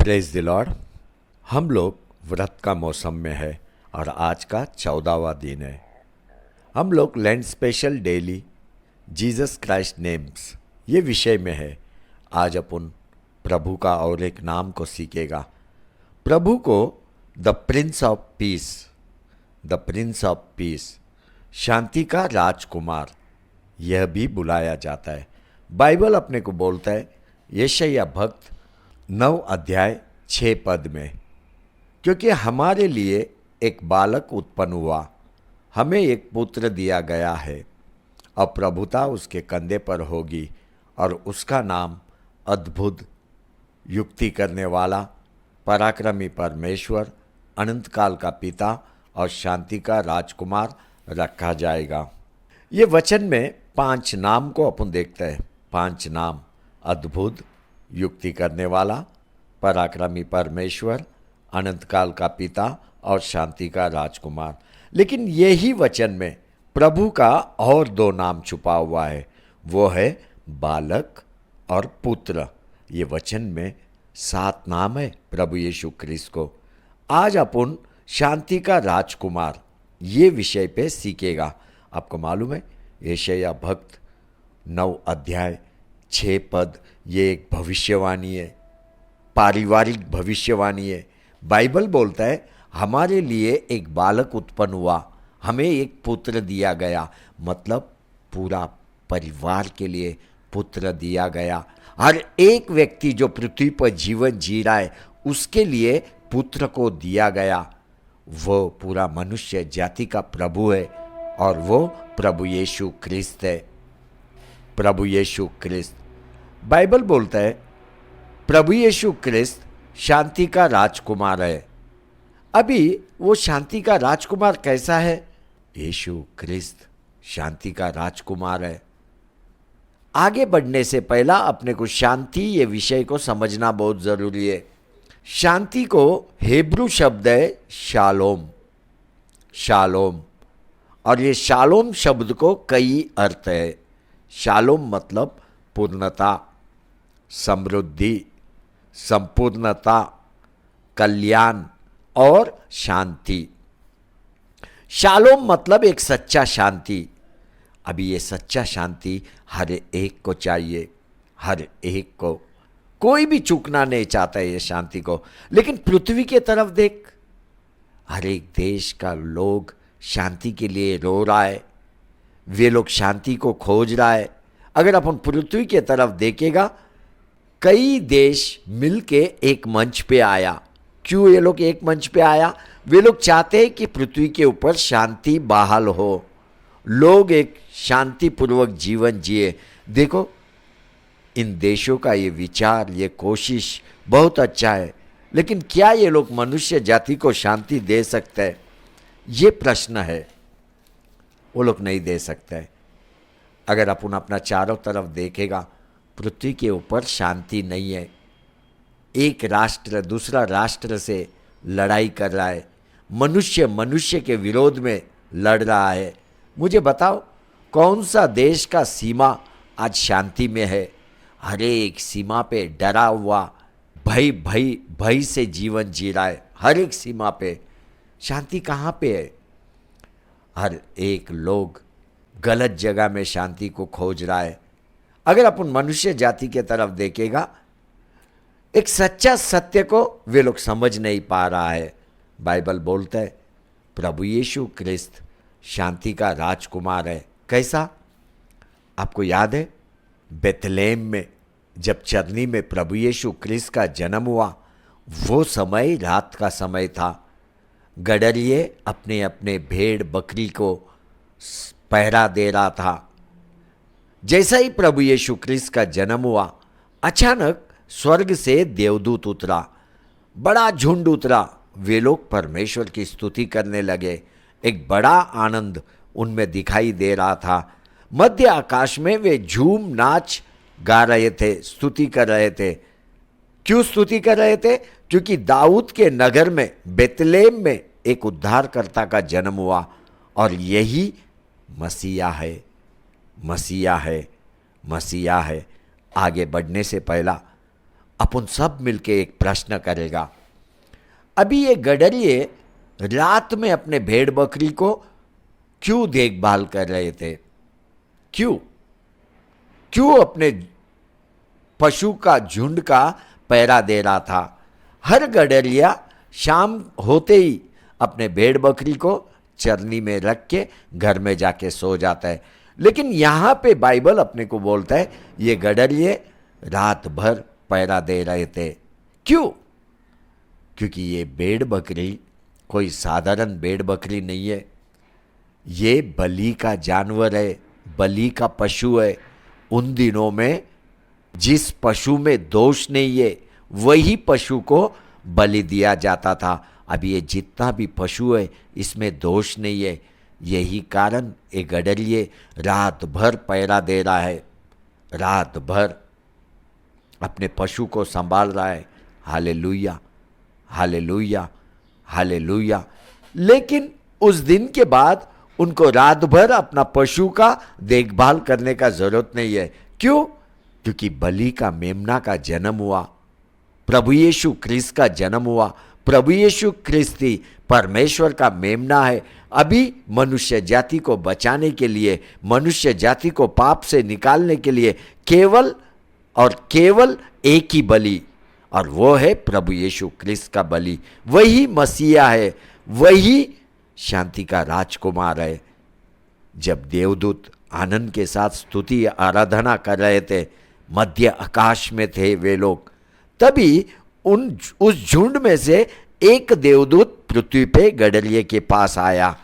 Praise the Lord. हम लोग व्रत का मौसम में है और आज का 14वां दिन है। हम लोग land special daily Jesus Christ names ये विषय में है। आज अपन प्रभु का और एक नाम को सीखेगा। प्रभु को the prince of peace, the prince of peace, शांति का राजकुमार यह भी बुलाया जाता है। बाइबल अपने को बोलता है यशायाह भक्त 9 अध्याय 6 पद में, क्योंकि हमारे लिए एक बालक उत्पन्न हुआ, हमें एक पुत्र दिया गया है और प्रभुता उसके कंधे पर होगी और उसका नाम अद्भुत, युक्ति करने वाला, पराक्रमी परमेश्वर, अनंत काल का पिता और शांति का राजकुमार रखा जाएगा। ये वचन में 5 नाम को अपन देखते हैं। 5 नाम: अद्भुत, युक्ति करने वाला, पराक्रमी परमेश्वर, अनंत काल का पिता और शांति का राजकुमार। लेकिन यही वचन में प्रभु का और 2 नाम छुपा हुआ है, वो है बालक और पुत्र। ये वचन में 7 नाम है प्रभु यीशु ख्रिस्त को। आज अपन शांति का राजकुमार ये विषय पे सीखेगा। आपको मालूम है यशायाह भक्त 9 अध्याय 6 पद ये एक भविष्यवाणी है, पारिवारिक भविष्यवाणी है। बाइबल बोलता है हमारे लिए एक बालक उत्पन्न हुआ, हमें एक पुत्र दिया गया, मतलब पूरा परिवार के लिए पुत्र दिया गया। हर एक व्यक्ति जो पृथ्वी पर जीवन जी रहा है उसके लिए पुत्र को दिया गया। वो पूरा मनुष्य जाति का प्रभु है और वो प्रभु यीशु ख्रिस्त है। प्रभु यीशु ख्रिस्त, बाइबल बोलता है प्रभु यीशु ख्रिस्त शांति का राजकुमार है। अभी वो शांति का राजकुमार कैसा है? यीशु ख्रिस्त शांति का राजकुमार है। आगे बढ़ने से पहला अपने को शांति ये विषय को समझना बहुत जरूरी है। शांति को हेब्रू शब्द है शालोम, शालोम, और ये शालोम शब्द को कई अर्थ है। शालोम मतलब पूर्णता, समृद्धि, संपूर्णता, कल्याण और शांति। शालोम मतलब एक सच्चा शांति। अभी ये सच्चा शांति हर एक को चाहिए, हर एक को। कोई भी चूकना नहीं चाहता है ये शांति को। लेकिन पृथ्वी के तरफ देख, हर एक देश का लोग शांति के लिए रो रहा है, वे लोग शांति को खोज रहा है। अगर अपन पृथ्वी के तरफ देखेगा, कई देश मिलके एक मंच पे आया। क्यों ये लोग एक मंच पे आया? वे लोग चाहते हैं कि पृथ्वी के ऊपर शांति बहाल हो, लोग एक शांतिपूर्वक जीवन जिए। देखो इन देशों का ये विचार, ये कोशिश बहुत अच्छा है, लेकिन क्या ये लोग मनुष्य जाति को शांति दे सकते हैं? ये प्रश्न है। वो लोग नहीं दे सकते। अगर अपन अपना चारों तरफ देखेगा, पृथ्वी के ऊपर शांति नहीं है। एक राष्ट्र दूसरा राष्ट्र से लड़ाई कर रहा है, मनुष्य मनुष्य के विरोध में लड़ रहा है। मुझे बताओ कौन सा देश का सीमा आज शांति में है? हर एक सीमा पे डरा हुआ, भय भय भय से जीवन जी रहा है। हर एक सीमा पे शांति कहाँ पे है? हर एक लोग गलत जगह में शांति को खोज रहा है। अगर अपन मनुष्य जाति के तरफ देखेगा, एक सच्चा सत्य को वे लोग समझ नहीं पा रहा है। बाइबल बोलता है प्रभु यीशु ख्रिस्त शांति का राजकुमार है। कैसा? आपको याद है बेथलेहम में जब चरनी में प्रभु यीशु ख्रिस्त का जन्म हुआ, वो समय रात का समय था। गडरिये अपने अपने भेड़ बकरी को पहरा दे रहा था। जैसा ही प्रभु यीशु ख्रिस्त का जन्म हुआ, अचानक स्वर्ग से देवदूत उतरा, बड़ा झुंड उतरा। वे लोग परमेश्वर की स्तुति करने लगे। एक बड़ा आनंद उनमें दिखाई दे रहा था। मध्य आकाश में वे झूम नाच गा रहे थे, स्तुति कर रहे थे। क्यों स्तुति कर रहे थे? क्योंकि दाऊद के नगर में बेथलेहम में एक उद्धारकर्ता का जन्म हुआ और यही मसीहा है, मसीहा है, मसीहा है। आगे बढ़ने से पहला अपन सब मिलके एक प्रश्न करेगा। अभी ये गडरिये रात में अपने भेड़ बकरी को क्यों देखभाल कर रहे थे? क्यों क्यों अपने पशु का झुंड का पहरा दे रहा था? हर गडरिया शाम होते ही अपने भेड़ बकरी को चरनी में रख के घर में जाके सो जाता है। लेकिन यहाँ पे बाइबल अपने को बोलता है ये गडरिये रात भर पहरा दे रहे थे। क्यों? क्योंकि ये भेड़ बकरी कोई साधारण भेड़ बकरी नहीं है, ये बलि का जानवर है, बलि का पशु है। उन दिनों में जिस पशु में दोष नहीं है वही पशु को बलि दिया जाता था। अब ये जितना भी पशु है इसमें दोष नहीं है, यही कारण ये गडरिये रात भर पहरा दे रहा है, रात भर अपने पशु को संभाल रहा है। Hallelujah, hallelujah, hallelujah. लेकिन उस दिन के बाद उनको रात भर अपना पशु का देखभाल करने का जरूरत नहीं है। क्यों? क्योंकि बलि का मेमना का जन्म हुआ, प्रभु यीशु ख्रिस्त का जन्म हुआ। प्रभु यीशु ख्रिस्त ही परमेश्वर का मेमना है। अभी मनुष्य जाति को बचाने के लिए, मनुष्य जाति को पाप से निकालने के लिए केवल और केवल एक ही बलि, और वो है प्रभु यीशु ख्रिस्त का बलि। वही मसीहा है, वही शांति का राजकुमार है। जब देवदूत आनंद के साथ स्तुति आराधना कर रहे थे, मध्य आकाश में थे वे लोग, तभी उस झुंड में से एक देवदूत पृथ्वी पे गडरिये के पास आया।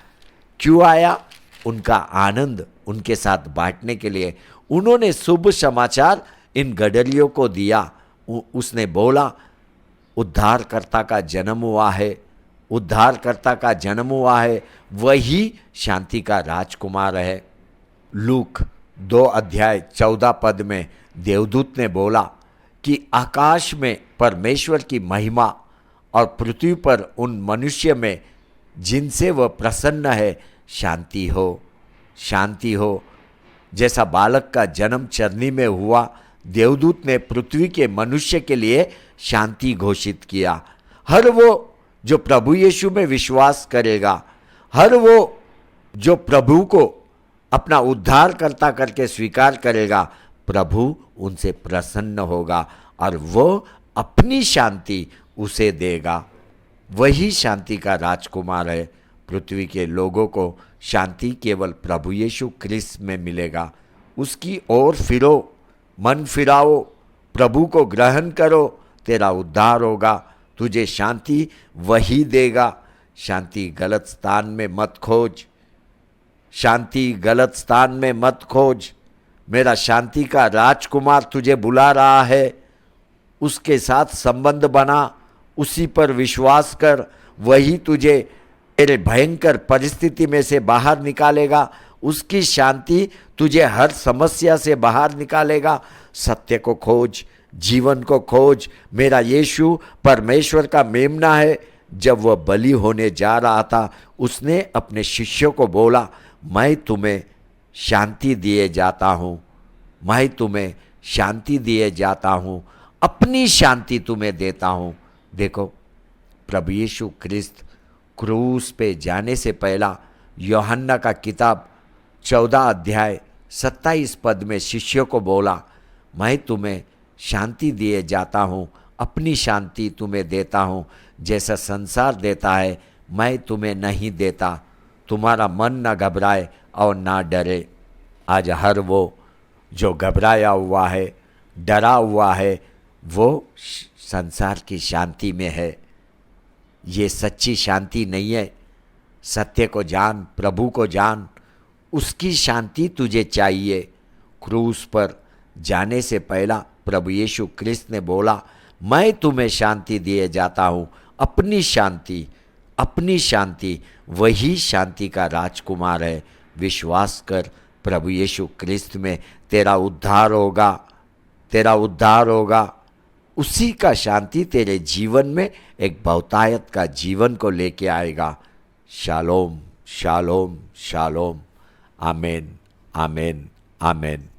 क्यों आया? उनका आनंद उनके साथ बांटने के लिए। उन्होंने शुभ समाचार इन गडरियों को दिया। उसने बोला उद्धारकर्ता का जन्म हुआ है, उद्धारकर्ता का जन्म हुआ है, वही शांति का राजकुमार है। लूक 2:14 में देवदूत ने बोला कि आकाश में परमेश्वर की महिमा और पृथ्वी पर उन मनुष्य में जिनसे वह प्रसन्न है शांति हो, शांति हो। जैसा बालक का जन्म चरनी में हुआ, देवदूत ने पृथ्वी के मनुष्य के लिए शांति घोषित किया। हर वो जो प्रभु यीशु में विश्वास करेगा, हर वो जो प्रभु को अपना उद्धारकर्ता करके स्वीकार करेगा, प्रभु उनसे प्रसन्न होगा और वो अपनी शांति उसे देगा। वही शांति का राजकुमार है। पृथ्वी के लोगों को शांति केवल प्रभु यीशु ख्रिस्त में मिलेगा। उसकी ओर फिरो, मन फिराओ, प्रभु को ग्रहण करो, तेरा उद्धार होगा, तुझे शांति वही देगा। शांति गलत स्थान में मत खोज, शांति गलत स्थान में मत खोज। मेरा शांति का राजकुमार तुझे बुला रहा है, उसके साथ संबंध बना, उसी पर विश्वास कर, वही तुझे तेरे भयंकर परिस्थिति में से बाहर निकालेगा। उसकी शांति तुझे हर समस्या से बाहर निकालेगा। सत्य को खोज, जीवन को खोज। मेरा यीशु परमेश्वर का मेमना है। जब वह बलि होने जा रहा था, उसने अपने शिष्यों को बोला, मैं तुम्हें शांति दिए जाता हूँ, मैं तुम्हें शांति दिए जाता हूँ, अपनी शांति तुम्हें देता हूँ। देखो, प्रभु यीशु ख्रिस्त क्रूस पे जाने से पहला यूहन्ना का किताब 14:27 में शिष्यों को बोला, मैं तुम्हें शांति दिए जाता हूँ, अपनी शांति तुम्हें देता हूँ। जैसा संसार देता है मैं तुम्हें नहीं देता। तुम्हारा मन ना घबराए और ना डरे। आज हर वो जो घबराया हुआ है, डरा हुआ है, वो संसार की शांति में है। ये सच्ची शांति नहीं है। सत्य को जान, प्रभु को जान, उसकी शांति तुझे चाहिए। क्रूस पर जाने से पहला प्रभु यीशु ख्रिस्त ने बोला, मैं तुम्हें शांति दिए जाता हूँ, अपनी शांति, अपनी शांति। वही शांति का राजकुमार है। विश्वास कर, प्रभु यीशु ख्रिस्त में तेरा उद्धार होगा, तेरा उद्धार होगा। उसी का शांति तेरे जीवन में एक बहुतायत का जीवन को लेके आएगा। शालोम, शालोम, शालोम। आमेन, आमेन, आमेन।